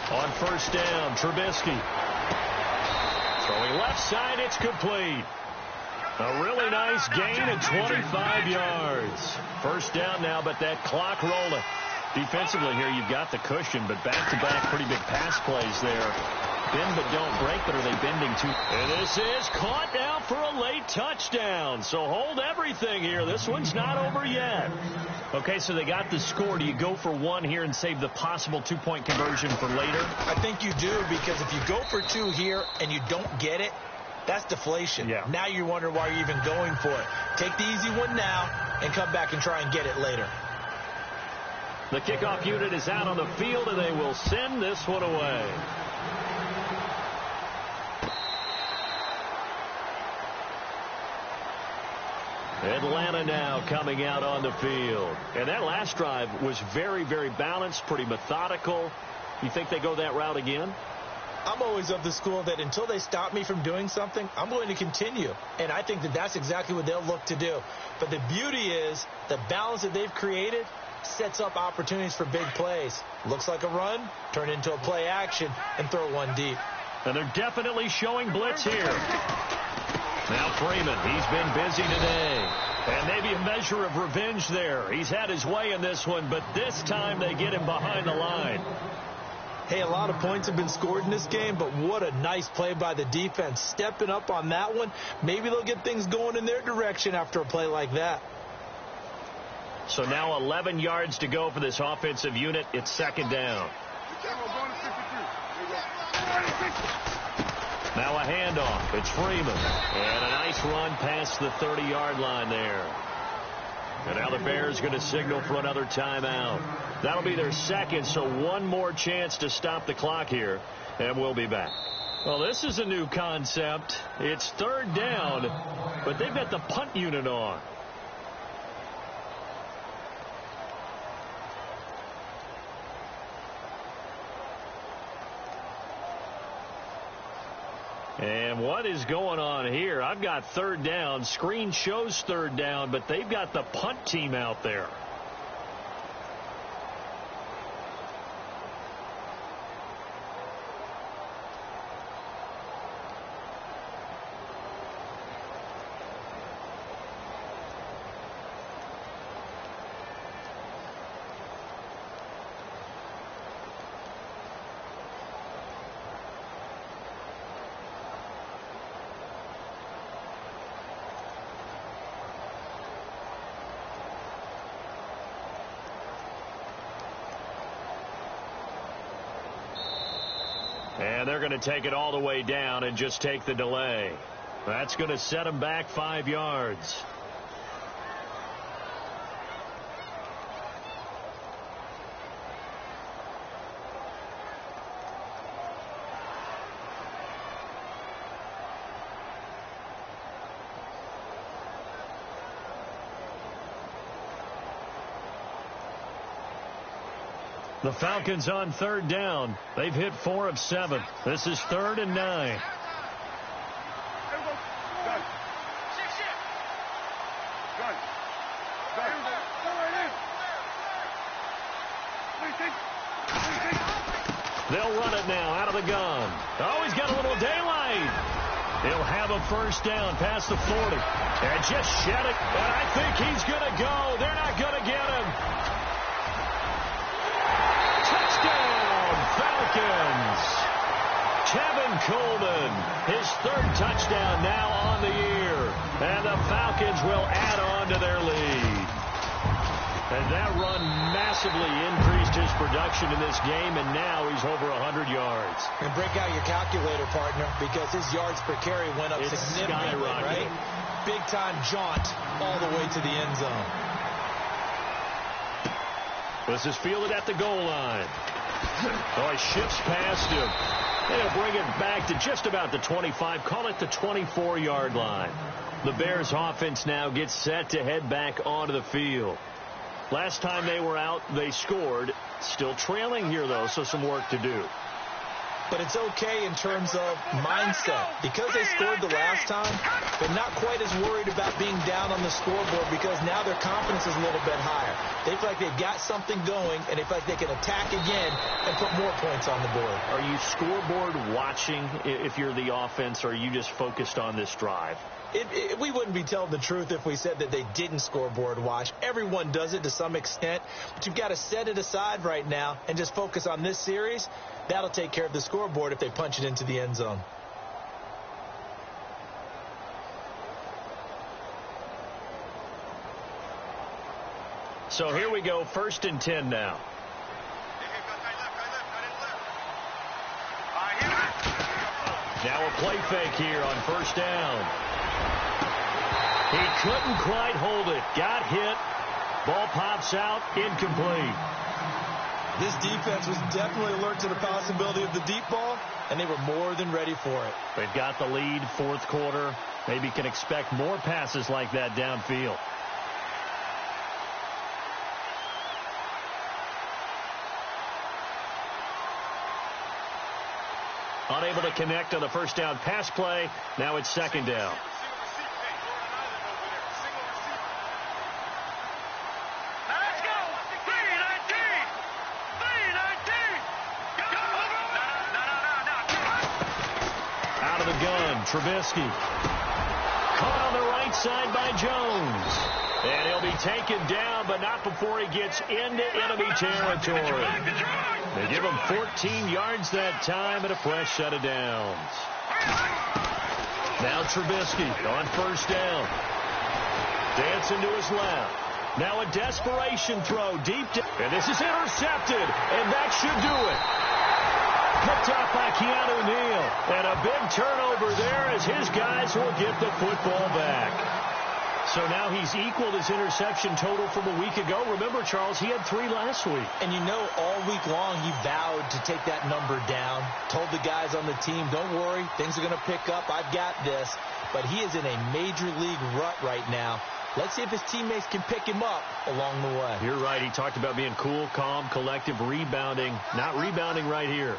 On 1st down, Trubisky. Throwing left side, it's complete. A really nice gain at 25 yards. 1st down now, but that clock rolling. Defensively here, you've got the cushion, but back-to-back pretty big pass plays there. Bend but don't break, but are they bending too? And this is caught now for a late touchdown. So hold everything here. This one's not over yet. Okay, so they got the score. Do you go for 1 here and save the possible 2-point conversion for later? I think you do, because if you go for 2 here and you don't get it, that's deflation. Yeah. Now you wonder why you're even going for it. Take the easy one now and come back and try and get it later. The kickoff unit is out on the field, and they will send this one away. Atlanta now coming out on the field. And that last drive was very, very balanced, pretty methodical. You think they go that route again? I'm always of the school that until they stop me from doing something, I'm going to continue. And I think that that's exactly what they'll look to do. But the beauty is the balance that they've created sets up opportunities for big plays. Looks like a run, turn into a play action, and throw one deep. And they're definitely showing blitz here. Now Freeman, he's been busy today. And maybe a measure of revenge there. He's had his way in this one, but this time they get him behind the line. Hey, a lot of points have been scored in this game, but what a nice play by the defense. Stepping up on that one, maybe they'll get things going in their direction after a play like that. So now 11 yards to go for this offensive unit. It's 2nd down. Now a handoff. It's Freeman. And a nice run past the 30-yard line there. And now the Bears going to signal for another timeout. That'll be their 2nd, so 1 more chance to stop the clock here. And we'll be back. Well, this is a new concept. It's 3rd down, but they've got the punt unit on. And what is going on here? I've got 3rd down. Screen shows 3rd down, but they've got the punt team out there. And they're going to take it all the way down and just take the delay. That's going to set them back 5 yards. The Falcons on 3rd down. They've hit 4 of 7. This is 3rd and 9. They'll run it now out of the gun. Oh, he's got a little daylight. He'll have a 1st down past the 40. And just shed it. And I think he's going to go. They're not going to get him. Touchdown, Falcons. Kevin Coleman, his 3rd touchdown now on the year. And the Falcons will add on to their lead. And that run massively increased his production in this game, and now he's over 100 yards. And break out your calculator, partner, because his yards per carry went up significantly, right? Big-time jaunt all the way to the end zone. This is fielded at the goal line. Oh, he shifts past him. And he'll bring it back to just about the 25. Call it the 24-yard line. The Bears offense now gets set to head back onto the field. Last time they were out, they scored. Still trailing here, though, so some work to do. But it's okay in terms of mindset. Because they scored the last time, they're not quite as worried about being down on the scoreboard because now their confidence is a little bit higher. They feel like they've got something going, and they feel like they can attack again and put more points on the board. Are you scoreboard watching if you're the offense, or are you just focused on this drive? We wouldn't be telling the truth if we said that they didn't scoreboard watch. Everyone does it to some extent, but you've got to set it aside right now and just focus on this series. That'll take care of the scoreboard if they punch it into the end zone. So here we go, 1st and 10 now. Now a play fake here on 1st down. He couldn't quite hold it. Got hit. Ball pops out. Incomplete. This defense was definitely alert to the possibility of the deep ball, and they were more than ready for it. They've got the lead, 4th quarter. Maybe can expect more passes like that downfield. Unable to connect on the 1st down pass play. Now it's 2nd down. Trubisky caught on the right side by Jones. And he'll be taken down, but not before he gets into enemy territory. They give him 14 yards that time and a fresh set of downs. Now Trubisky on 1st down. Dancing to his left. Now a desperation throw deep. And this is intercepted. And that should do it. Picked off by Keanu Neal. And a big turnover there as his guys will get the football back. So now he's equaled his interception total from a week ago. Remember, Charles, he had 3 last week. And you know, all week long he vowed to take that number down. Told the guys on the team, don't worry, things are going to pick up. I've got this. But he is in a major league rut right now. Let's see if his teammates can pick him up along the way. You're right. He talked about being cool, calm, collective, rebounding. Not rebounding right here.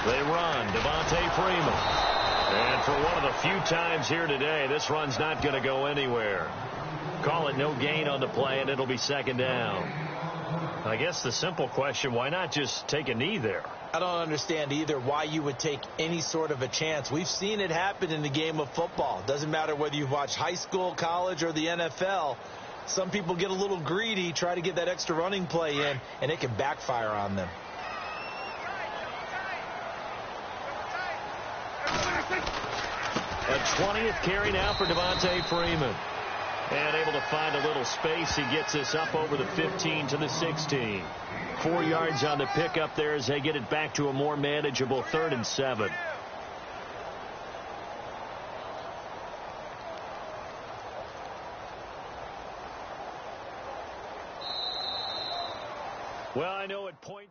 They run. Devontae Freeman. And for one of the few times here today, this run's not going to go anywhere. Call it no gain on the play, and it'll be 2nd down. I guess the simple question, why not just take a knee there? I don't understand either why you would take any sort of a chance. We've seen it happen in the game of football. Doesn't matter whether you've watched high school, college, or the NFL. Some people get a little greedy, try to get that extra running play in, and it can backfire on them. A 20th carry now for Devontae Freeman. And able to find a little space. He gets this up over the 15 to the 16. 4 yards on the pickup there as they get it back to a more manageable 3rd and 7. Well, I know at point...